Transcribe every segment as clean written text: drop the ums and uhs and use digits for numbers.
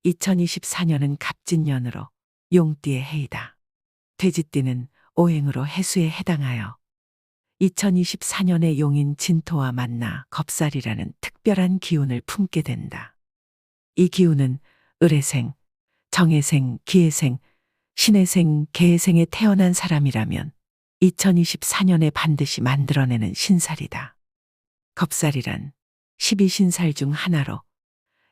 2024년은 갑진년으로 용띠의 해이다. 돼지띠는 오행으로 해수에 해당하여 2024년의 용인 진토와 만나 겁살이라는 특별한 기운을 품게 된다. 이 기운은 을해생, 정해생, 기해생, 신해생, 계해생에 태어난 사람이라면 2024년에 반드시 만들어내는 신살이다. 겁살이란 12신살 중 하나로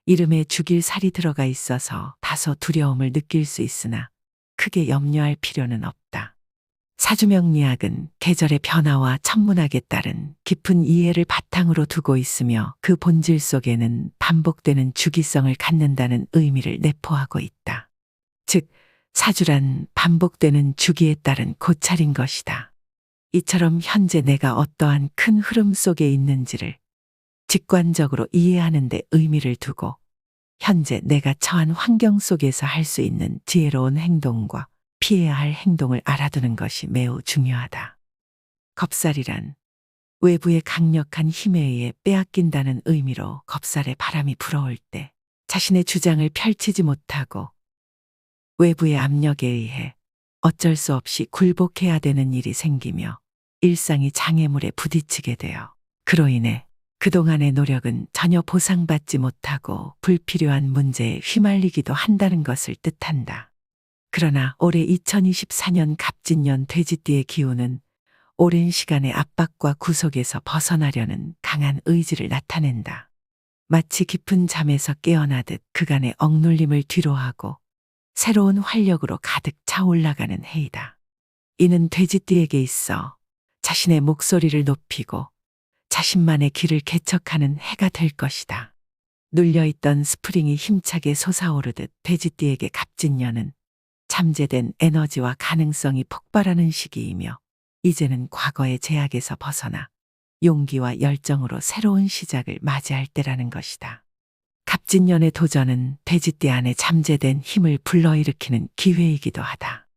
이름에 죽일 살이 들어가 있어서 다소 두려움을 느낄 수 있으나 크게 염려할 필요는 없다. 사주명리학은 계절의 변화와 천문학에 따른 깊은 이해를 바탕으로 두고 있으며 그 본질 속에는 반복되는 주기성을 갖는다는 의미를 내포하고 있다. 즉, 사주란 반복되는 주기에 따른 고찰인 것이다. 이처럼 현재 내가 어떠한 큰 흐름 속에 있는지를 직관적으로 이해하는 데 의미를 두고 현재 내가 처한 환경 속에서 할 수 있는 지혜로운 행동과 피해야 할 행동을 알아두는 것이 매우 중요하다. 겁살이란 외부의 강력한 힘에 의해 빼앗긴다는 의미로 겁살에 바람이 불어올 때 자신의 주장을 펼치지 못하고 외부의 압력에 의해 어쩔 수 없이 굴복해야 되는 일이 생기며 일상이 장애물에 부딪히게 되어 그로 인해 그동안의 노력은 전혀 보상받지 못하고 불필요한 문제에 휘말리기도 한다는 것을 뜻한다. 그러나 올해 2024년 갑진년 돼지띠의 기운은 오랜 시간의 압박과 구속에서 벗어나려는 강한 의지를 나타낸다. 마치 깊은 잠에서 깨어나듯 그간의 억눌림을 뒤로하고 새로운 활력으로 가득 차올라가는 해이다. 이는 돼지띠에게 있어 자신의 목소리를 높이고 자신만의 길을 개척하는 해가 될 것이다. 눌려있던 스프링이 힘차게 솟아오르듯 돼지띠에게 갑진년은 잠재된 에너지와 가능성이 폭발하는 시기이며 이제는 과거의 제약에서 벗어나 용기와 열정으로 새로운 시작을 맞이할 때라는 것이다. 갑진년의 도전은 돼지띠 안에 잠재된 힘을 불러일으키는 기회이기도 하다.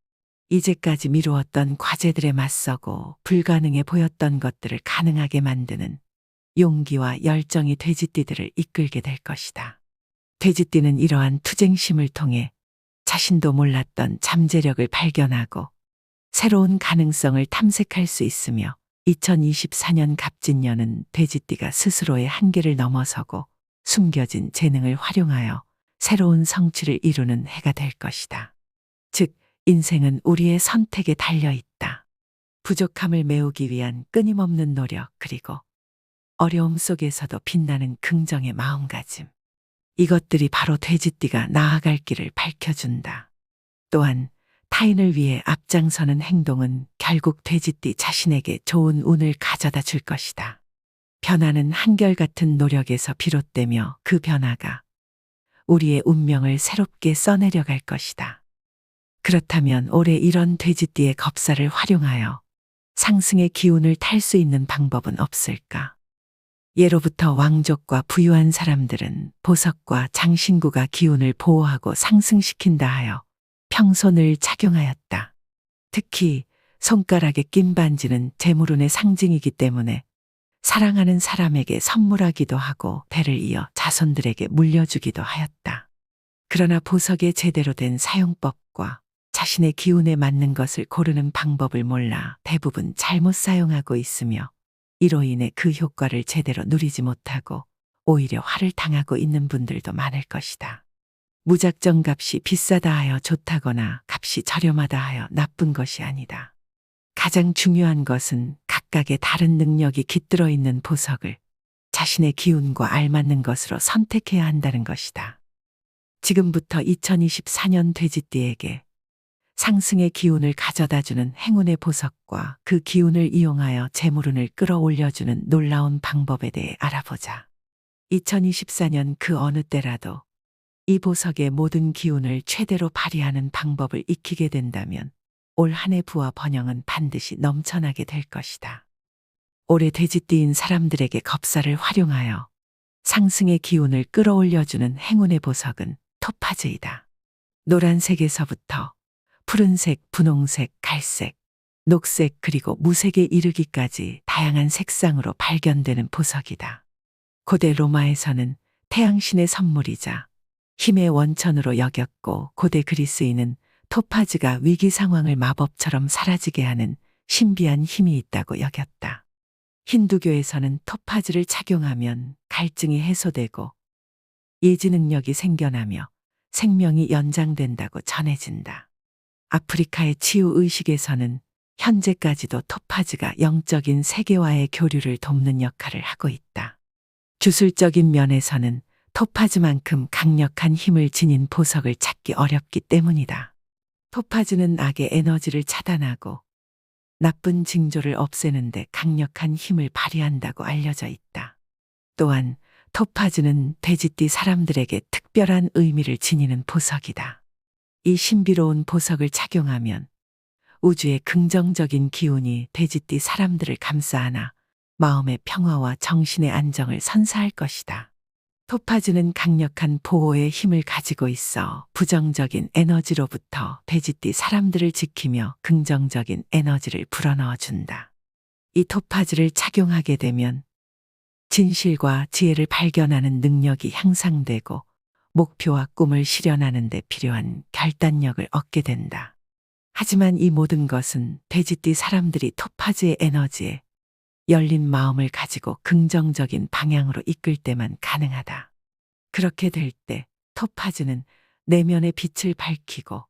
이제까지 미루었던 과제들에 맞서고 불가능해 보였던 것들을 가능하게 만드는 용기와 열정이 돼지띠들을 이끌게 될 것이다. 돼지띠는 이러한 투쟁심을 통해 자신도 몰랐던 잠재력을 발견하고 새로운 가능성을 탐색할 수 있으며 2024년 갑진년은 돼지띠가 스스로의 한계를 넘어서고 숨겨진 재능을 활용하여 새로운 성취를 이루는 해가 될 것이다. 즉, 인생은 우리의 선택에 달려 있다. 부족함을 메우기 위한 끊임없는 노력 그리고 어려움 속에서도 빛나는 긍정의 마음가짐. 이것들이 바로 돼지띠가 나아갈 길을 밝혀준다. 또한 타인을 위해 앞장서는 행동은 결국 돼지띠 자신에게 좋은 운을 가져다 줄 것이다. 변화는 한결같은 노력에서 비롯되며 그 변화가 우리의 운명을 새롭게 써내려갈 것이다. 그렇다면 올해 이런 돼지띠의 겁살을 활용하여 상승의 기운을 탈 수 있는 방법은 없을까? 예로부터 왕족과 부유한 사람들은 보석과 장신구가 기운을 보호하고 상승시킨다 하여 평소 늘 착용하였다. 특히 손가락에 낀 반지는 재물운의 상징이기 때문에 사랑하는 사람에게 선물하기도 하고 대를 이어 자손들에게 물려주기도 하였다. 그러나 보석의 제대로 된 사용법과 자신의 기운에 맞는 것을 고르는 방법을 몰라 대부분 잘못 사용하고 있으며 이로 인해 그 효과를 제대로 누리지 못하고 오히려 화를 당하고 있는 분들도 많을 것이다. 무작정 값이 비싸다 하여 좋다거나 값이 저렴하다 하여 나쁜 것이 아니다. 가장 중요한 것은 각각의 다른 능력이 깃들어 있는 보석을 자신의 기운과 알맞는 것으로 선택해야 한다는 것이다. 지금부터 2024년 돼지띠에게 상승의 기운을 가져다주는 행운의 보석과 그 기운을 이용하여 재물운을 끌어올려주는 놀라운 방법에 대해 알아보자. 2024년 그 어느 때라도 이 보석의 모든 기운을 최대로 발휘하는 방법을 익히게 된다면 올 한 해 부와 번영은 반드시 넘쳐나게 될 것이다. 올해 돼지띠인 사람들에게 겁살을 활용하여 상승의 기운을 끌어올려주는 행운의 보석은 토파즈이다. 노란색에서부터 푸른색, 분홍색, 갈색, 녹색 그리고 무색에 이르기까지 다양한 색상으로 발견되는 보석이다. 고대 로마에서는 태양신의 선물이자 힘의 원천으로 여겼고 고대 그리스인은 토파즈가 위기 상황을 마법처럼 사라지게 하는 신비한 힘이 있다고 여겼다. 힌두교에서는 토파즈를 착용하면 갈증이 해소되고 예지 능력이 생겨나며 생명이 연장된다고 전해진다. 아프리카의 치유 의식에서는 현재까지도 토파즈가 영적인 세계와의 교류를 돕는 역할을 하고 있다. 주술적인 면에서는 토파즈만큼 강력한 힘을 지닌 보석을 찾기 어렵기 때문이다. 토파즈는 악의 에너지를 차단하고 나쁜 징조를 없애는데 강력한 힘을 발휘한다고 알려져 있다. 또한 토파즈는 돼지띠 사람들에게 특별한 의미를 지니는 보석이다. 이 신비로운 보석을 착용하면 우주의 긍정적인 기운이 돼지띠 사람들을 감싸 안아 마음의 평화와 정신의 안정을 선사할 것이다. 토파즈는 강력한 보호의 힘을 가지고 있어 부정적인 에너지로부터 돼지띠 사람들을 지키며 긍정적인 에너지를 불어넣어 준다. 이 토파즈를 착용하게 되면 진실과 지혜를 발견하는 능력이 향상되고 목표와 꿈을 실현하는 데 필요한 결단력을 얻게 된다. 하지만 이 모든 것은 돼지띠 사람들이 토파즈의 에너지에 열린 마음을 가지고 긍정적인 방향으로 이끌 때만 가능하다. 그렇게 될 때 토파즈는 내면의 빛을 밝히고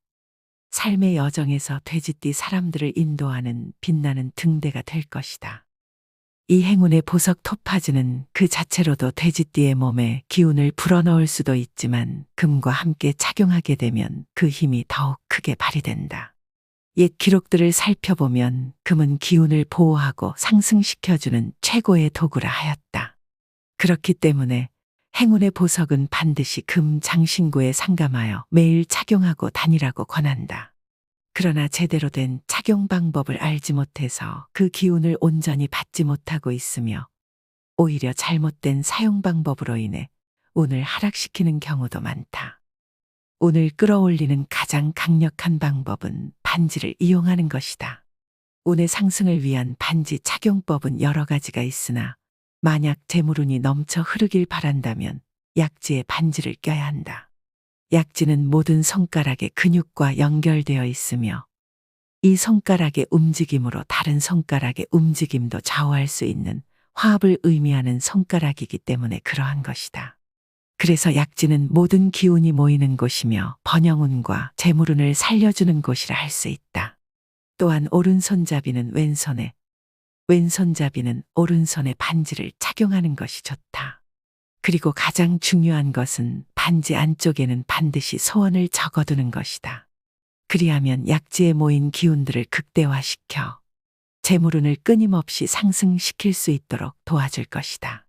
삶의 여정에서 돼지띠 사람들을 인도하는 빛나는 등대가 될 것이다. 이 행운의 보석 토파즈는 그 자체로도 돼지띠의 몸에 기운을 불어넣을 수도 있지만 금과 함께 착용하게 되면 그 힘이 더욱 크게 발휘된다. 옛 기록들을 살펴보면 금은 기운을 보호하고 상승시켜주는 최고의 도구라 하였다. 그렇기 때문에 행운의 보석은 반드시 금 장신구에 상감하여 매일 착용하고 다니라고 권한다. 그러나 제대로 된 착용 방법을 알지 못해서 그 기운을 온전히 받지 못하고 있으며 오히려 잘못된 사용 방법으로 인해 운을 하락시키는 경우도 많다. 운을 끌어올리는 가장 강력한 방법은 반지를 이용하는 것이다. 운의 상승을 위한 반지 착용법은 여러 가지가 있으나 만약 재물운이 넘쳐 흐르길 바란다면 약지에 반지를 껴야 한다. 약지는 모든 손가락의 근육과 연결되어 있으며 이 손가락의 움직임으로 다른 손가락의 움직임도 좌우할 수 있는 화합을 의미하는 손가락이기 때문에 그러한 것이다. 그래서 약지는 모든 기운이 모이는 곳이며 번영운과 재물운을 살려주는 곳이라 할 수 있다. 또한 오른손잡이는 왼손에, 왼손잡이는 오른손에 반지를 착용하는 것이 좋다. 그리고 가장 중요한 것은 반지 안쪽에는 반드시 소원을 적어두는 것이다. 그리하면 약지에 모인 기운들을 극대화시켜 재물운을 끊임없이 상승시킬 수 있도록 도와줄 것이다.